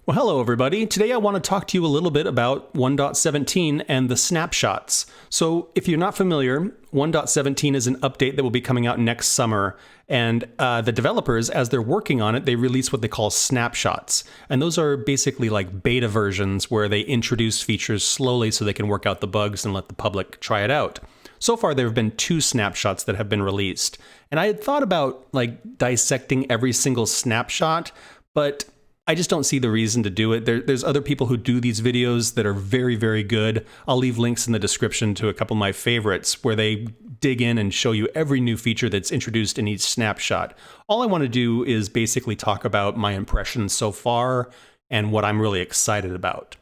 Well, hello everybody. Today I want to talk to you a little bit about 1.17 and the snapshots. So if you're not familiar, 1.17 is an update that will be coming out next summer, and the developers, as they're working on it, they release what they call snapshots. And those are basically like beta versions where they introduce features slowly so they can work out the bugs and let the public try it out. So far, there have been 2 snapshots that have been released. And I had thought about like dissecting every single snapshot, but I just don't see the reason to do it. There's other people who do these videos that are very, very good. I'll leave links in the description to a couple of my favorites where they dig in and show you every new feature that's introduced in each snapshot. All I want to do is basically talk about my impressions so far and what I'm really excited about.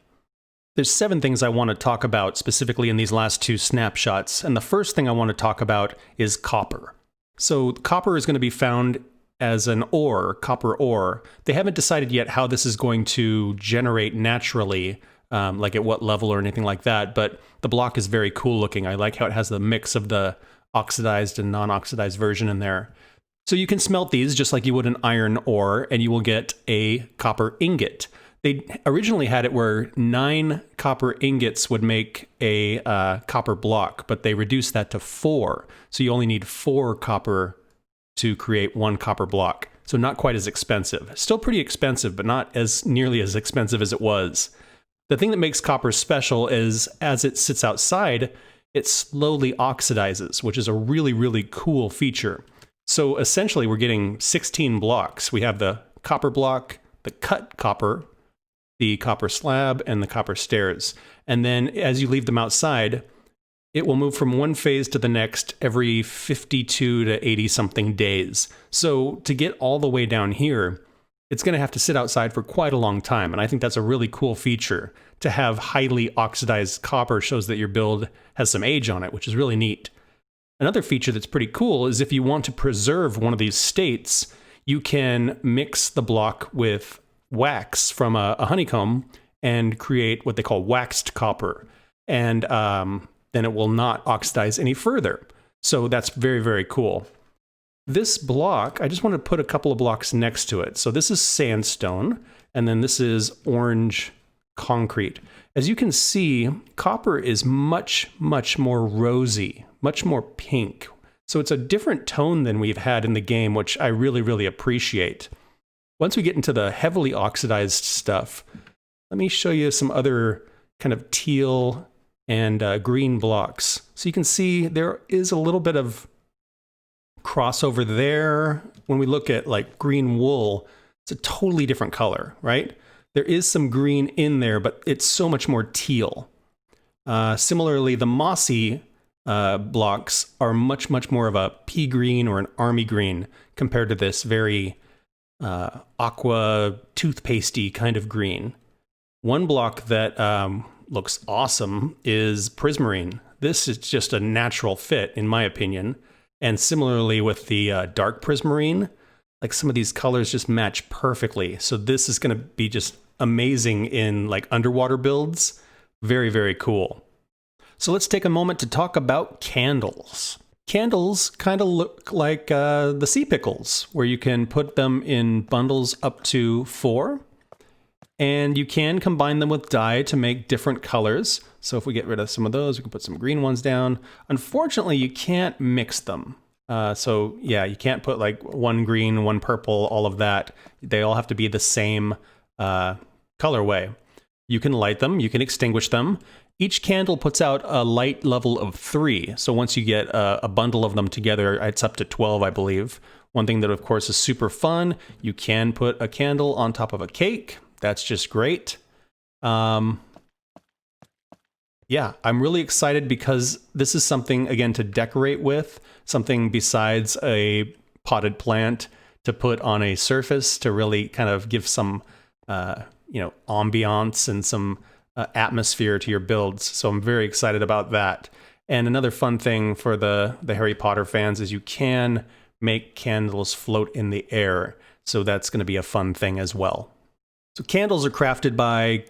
There's 7 things I want to talk about specifically in these last 2 snapshots. And the first thing I want to talk about is copper. So copper is going to be found as an ore, copper ore. They haven't decided yet how this is going to generate naturally, like at what level or anything like that, but the block is very cool looking. I like how it has the mix of the oxidized and non-oxidized version in there. So you can smelt these just like you would an iron ore, and you will get a copper ingot. They originally had it where 9 copper ingots would make a copper block, but they reduced that to 4. So you only need 4 copper to create 1 copper block. So not quite as expensive. Still pretty expensive, but not as nearly as expensive as it was. The thing that makes copper special is as it sits outside, it slowly oxidizes, which is a really, really cool feature. So essentially we're getting 16 blocks. We have the copper block, the cut copper, the copper slab, and the copper stairs. And then as you leave them outside, it will move from one phase to the next every 52 to 80 something days. So to get all the way down here, it's going to have to sit outside for quite a long time. And I think that's a really cool feature. To have highly oxidized copper shows that your build has some age on it, which is really neat. Another feature that's pretty cool is if you want to preserve one of these states, you can mix the block with wax from a honeycomb and create what they call waxed copper. And then it will not oxidize any further. So that's very, very cool. This block, I just want to put a couple of blocks next to it. So this is sandstone, and then this is orange concrete. As you can see, copper is much, much more rosy, much more pink. So it's a different tone than we've had in the game, which I really, really appreciate. Once we get into the heavily oxidized stuff, let me show you some other kind of teal and green blocks. So you can see there is a little bit of crossover there. When we look at like green wool, it's a totally different color, right? There is some green in there, but it's so much more teal. Similarly, the mossy blocks are much, much more of a pea green or an army green compared to this very aqua toothpastey kind of green. One block that looks awesome is prismarine. This is just a natural fit, in my opinion. And similarly with the dark prismarine, like some of these colors just match perfectly. So this is going to be just amazing in like underwater builds. Very, very cool. So let's take a moment to talk about candles. Candles kind of look like the sea pickles, where you can put them in bundles up to 4. And you can combine them with dye to make different colors. So if we get rid of some of those, we can put some green ones down. Unfortunately, you can't mix them. So yeah, you can't put like one green, one purple, all of that. They all have to be the same colorway. You can light them, you can extinguish them. Each candle puts out a light level of 3. So once you get a bundle of them together, it's up to 12, I believe. One thing that of course is super fun, you can put a candle on top of a cake. That's just great. Yeah, I'm really excited because this is something, again, to decorate with, something besides a potted plant to put on a surface to really kind of give some, ambiance and some atmosphere to your builds. So I'm very excited about that. And another fun thing for the Harry Potter fans is you can make candles float in the air. So that's going to be a fun thing as well. So candles are crafted by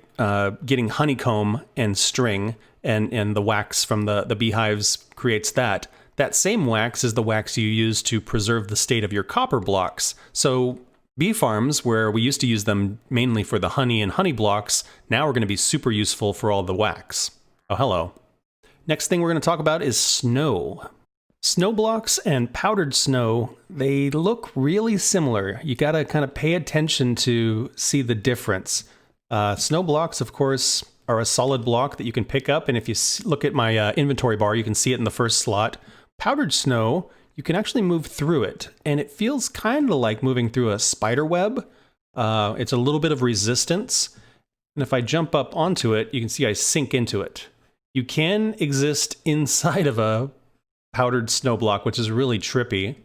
getting honeycomb and string, and the wax from the beehives creates that. That same wax is the wax you use to preserve the state of your copper blocks. So Bee farms, where we used to use them mainly for the honey and honey blocks, now are going to be super useful for all the wax. Oh, hello. Next thing we're going to talk about is snow. Snow blocks and powdered snow, they look really similar. You got to kind of pay attention to see the difference. Snow blocks, of course, are a solid block that you can pick up, and if you look at my inventory bar, you can see it in the first slot. Powdered snow, you can actually move through it, and it feels kind of like moving through a spider web. It's a little bit of resistance, and if I jump up onto it, you can see I sink into it. You can exist inside of a powdered snow block, which is really trippy.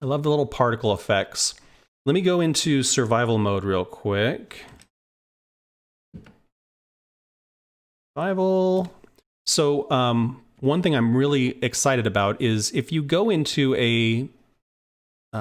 I love the little particle effects. Let me go into survival mode real quick. Survival. So, one thing I'm really excited about is if you go into a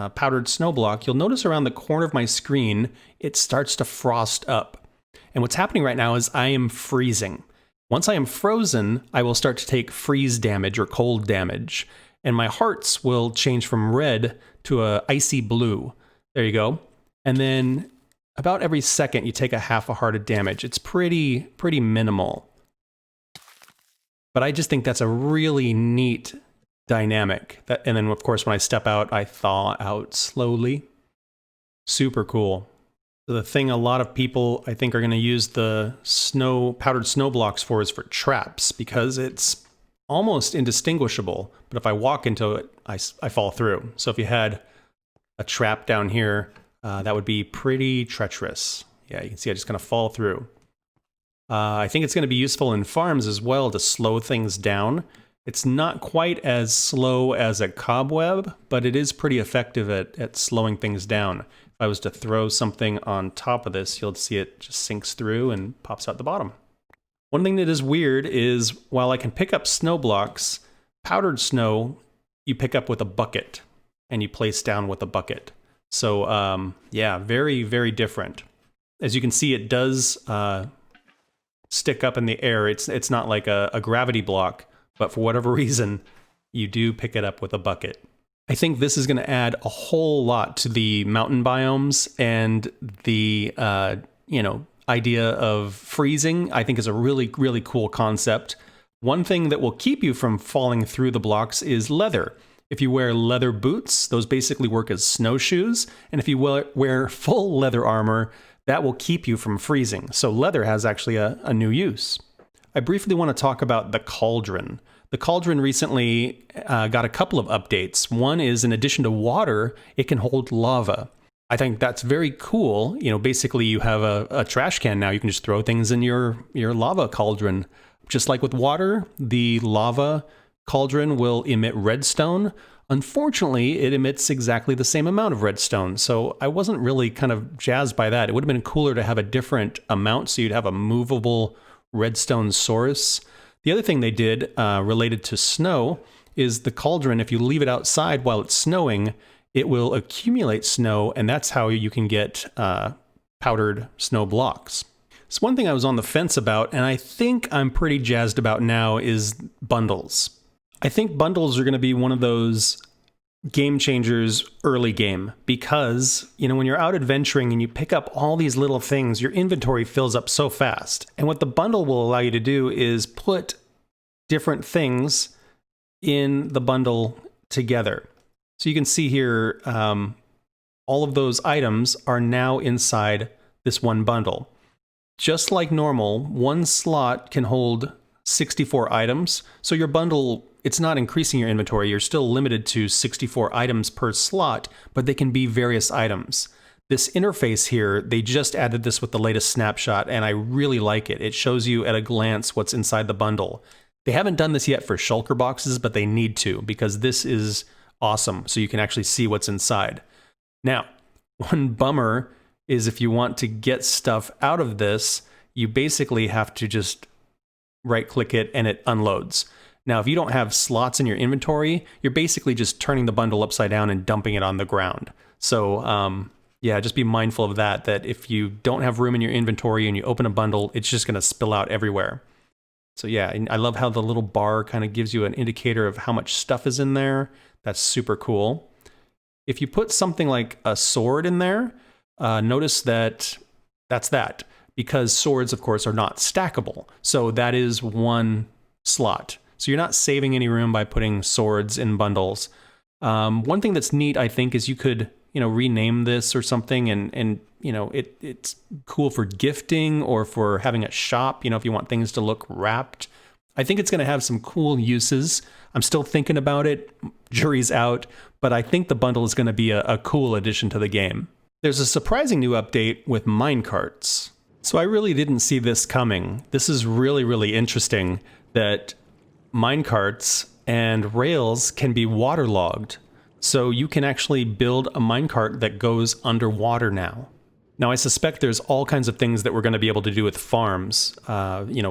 powdered snow block, you'll notice around the corner of my screen, it starts to frost up. And what's happening right now is I am freezing. Once I am frozen, I will start to take freeze damage or cold damage, and my hearts will change from red to a icy blue. There you go. And then about every second, you take a half a heart of damage. It's pretty minimal. But I just think that's a really neat dynamic. And then, of course, when I step out, I thaw out slowly. Super cool. So the thing a lot of people, I think, are going to use the powdered snow blocks for is for traps, because it's almost indistinguishable. But if I walk into it, I fall through. So if you had a trap down here, that would be pretty treacherous. Yeah, you can see I just kind of fall through. I think it's going to be useful in farms as well to slow things down. It's not quite as slow as a cobweb, but it is pretty effective at slowing things down. If I was to throw something on top of this, you'll see it just sinks through and pops out the bottom. One thing that is weird is while I can pick up snow blocks, powdered snow you pick up with a bucket and you place down with a bucket. So yeah, very different. As you can see, it does stick up in the air. It's not like a gravity block, but for whatever reason, you do pick it up with a bucket. I think this is going to add a whole lot to the mountain biomes, and the idea of freezing, I think, is a really cool concept. One thing that will keep you from falling through the blocks is leather. If you wear leather boots, those basically work as snowshoes, and if you wear full leather armor, that will keep you from freezing. So leather has actually a new use. I briefly want to talk about the Cauldron. The Cauldron recently got a couple of updates. One is, in addition to water, it can hold lava. I think that's very cool. You know, basically you have a trash can now. You can just throw things in your lava cauldron. Just like with water, the lava cauldron will emit redstone. Unfortunately, it emits exactly the same amount of redstone, so I wasn't really kind of jazzed by that. It would have been cooler to have a different amount, so you'd have a movable redstone source. The other thing they did related to snow is the cauldron, if you leave it outside while it's snowing, it will accumulate snow, and that's how you can get powdered snow blocks. So one thing I was on the fence about, and I think I'm pretty jazzed about now, is bundles. I think bundles are going to be one of those game changers early game, because, you know, when you're out adventuring and you pick up all these little things, your inventory fills up so fast. And what the bundle will allow you to do is put different things in the bundle together. So you can see here, all of those items are now inside this one bundle. Just like normal, one slot can hold 64 items. So your bundle, it's not increasing your inventory. You're still limited to 64 items per slot, but they can be various items. This interface here, they just added this with the latest snapshot, and I really like it. It shows you at a glance what's inside the bundle. They haven't done this yet for shulker boxes, but they need to, because this is awesome. So you can actually see what's inside. Now, one bummer is if you want to get stuff out of this, you basically have to just right-click it and it unloads. Now, if you don't have slots in your inventory, you're basically just turning the bundle upside down and dumping it on the ground. So, yeah, just be mindful of that if you don't have room in your inventory and you open a bundle, it's just going to spill out everywhere. So yeah, and I love how the little bar kind of gives you an indicator of how much stuff is in there. That's super cool. If you put something like a sword in there, notice that that's that, because swords, of course, are not stackable. So that is one slot. So you're not saving any room by putting swords in bundles. One thing that's neat, I think, is you could, rename this or something, and it's cool for gifting or for having a shop, if you want things to look wrapped. I think it's going to have some cool uses. I'm still thinking about it. Jury's out, but I think the bundle is going to be a cool addition to the game. There's a surprising new update with Minecarts. So I really didn't see this coming. This is really, really interesting that minecarts and rails can be waterlogged. So you can actually build a minecart that goes underwater now. Now, I suspect there's all kinds of things that we're going to be able to do with farms.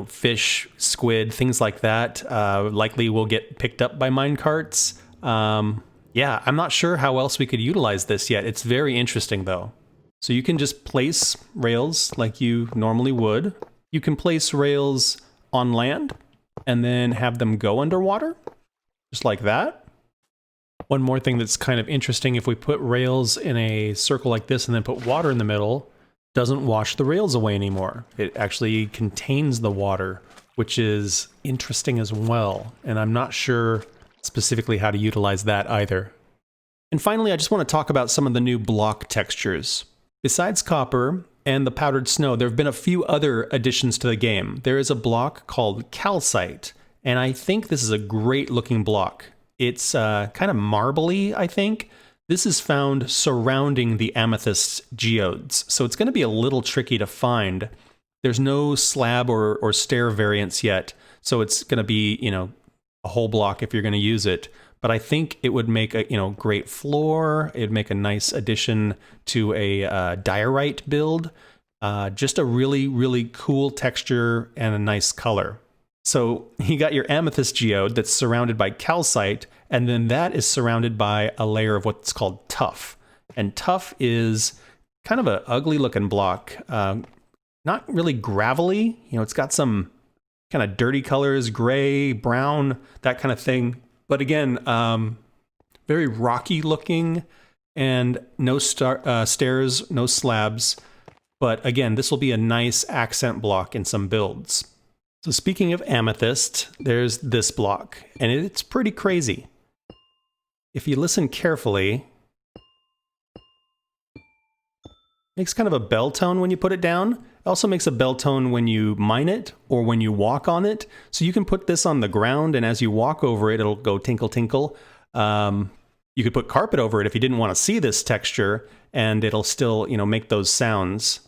Fish, squid, things like that. Likely will get picked up by minecarts. Yeah, I'm not sure how else we could utilize this yet. It's very interesting, though. So you can just place rails like you normally would. You can place rails on land and then have them go underwater, just like that. One more thing that's kind of interesting, if we put rails in a circle like this and then put water in the middle, doesn't wash the rails away anymore. It actually contains the water, which is interesting as well. And I'm not sure specifically how to utilize that either. And finally, I just want to talk about some of the new block textures. Besides copper and the powdered snow, there have been a few other additions to the game. There is a block called calcite, and I think this is a great looking block. It's kind of marbly, I think. This is found surrounding the amethyst geodes, so it's going to be a little tricky to find. There's no slab or stair variants yet, so it's going to be, a whole block if you're going to use it. But I think it would make a great floor. It'd make a nice addition to a diorite build. Just a really, really cool texture and a nice color. So you got your amethyst geode that's surrounded by calcite, and then that is surrounded by a layer of what's called tuff. And tuff is kind of an ugly looking block. Not really gravelly. It's got some kind of dirty colors, gray, brown, that kind of thing. But again, very rocky looking, and no stairs, no slabs. But again, this will be a nice accent block in some builds. So speaking of amethyst, there's this block, and it's pretty crazy. If you listen carefully, it makes kind of a bell tone when you put it down. It also makes a bell tone when you mine it or when you walk on it. So you can put this on the ground, and as you walk over it, it'll go tinkle tinkle. You could put carpet over it if you didn't want to see this texture, and it'll still, make those sounds.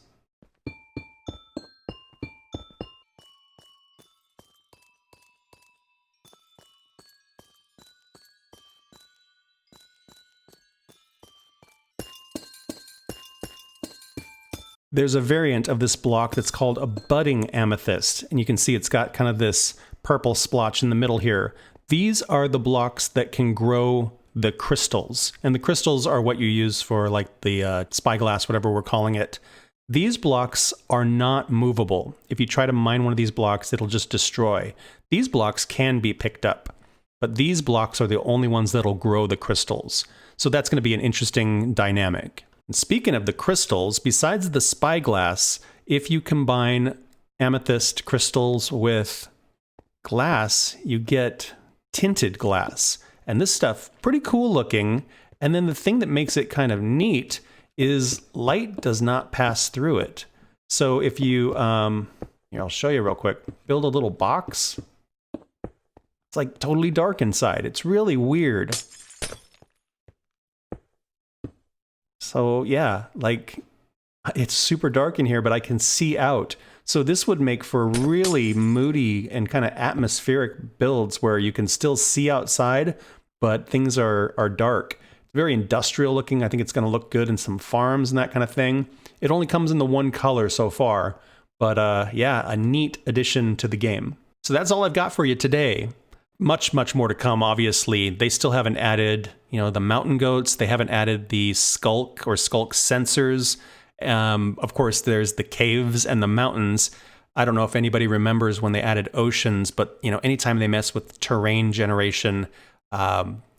There's a variant of this block that's called a budding amethyst, and you can see it's got kind of this purple splotch in the middle here. These are the blocks that can grow the crystals, and the crystals are what you use for like the spyglass, whatever we're calling it. These blocks are not movable. If you try to mine one of these blocks, it'll just destroy. These blocks can be picked up, but these blocks are the only ones that'll grow the crystals. So that's going to be an interesting dynamic. And speaking of the crystals, besides the spyglass, if you combine amethyst crystals with glass, you get tinted glass. And this stuff, pretty cool looking. And then the thing that makes it kind of neat is light does not pass through it. So if you, here, I'll show you real quick, build a little box. It's like totally dark inside. It's really weird. So yeah, like it's super dark in here, but I can see out. So this would make for really moody and kind of atmospheric builds where you can still see outside, but things are dark. It's very industrial looking. I think it's going to look good in some farms and that kind of thing. It only comes in the one color so far, but yeah, a neat addition to the game. So that's all I've got for you today. Much, much more to come, obviously. They still haven't added, the mountain goats. They haven't added the skulk sensors. Of course, there's the caves and the mountains. I don't know if anybody remembers when they added oceans, but, anytime they mess with terrain generation,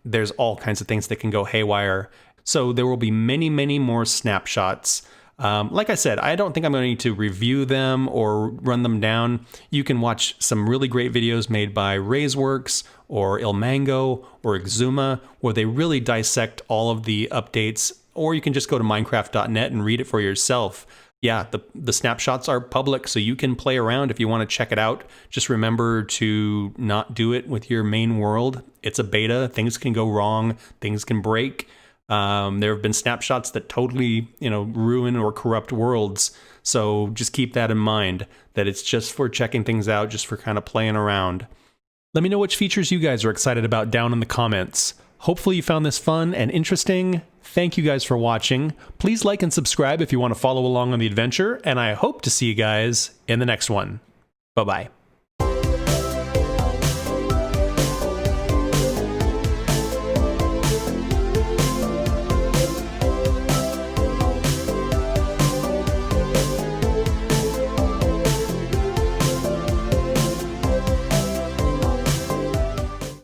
there's all kinds of things that can go haywire. So there will be many, many more snapshots. Like I said, I don't think I'm going to review them or run them down. You can watch some really great videos made by Raiseworks or Ilmango or Xisuma, where they really dissect all of the updates, or you can just go to Minecraft.net and read it for yourself. Yeah, the snapshots are public, so you can play around if you want to check it out. Just remember to not do it with your main world. It's a beta. Things can go wrong. Things can break. There have been snapshots that totally, ruin or corrupt worlds. So just keep that in mind, that it's just for checking things out, just for kind of playing around. Let me know which features you guys are excited about down in the comments. Hopefully you found this fun and interesting. Thank you guys for watching. Please like and subscribe if you want to follow along on the adventure, and I hope to see you guys in the next one. Bye-bye.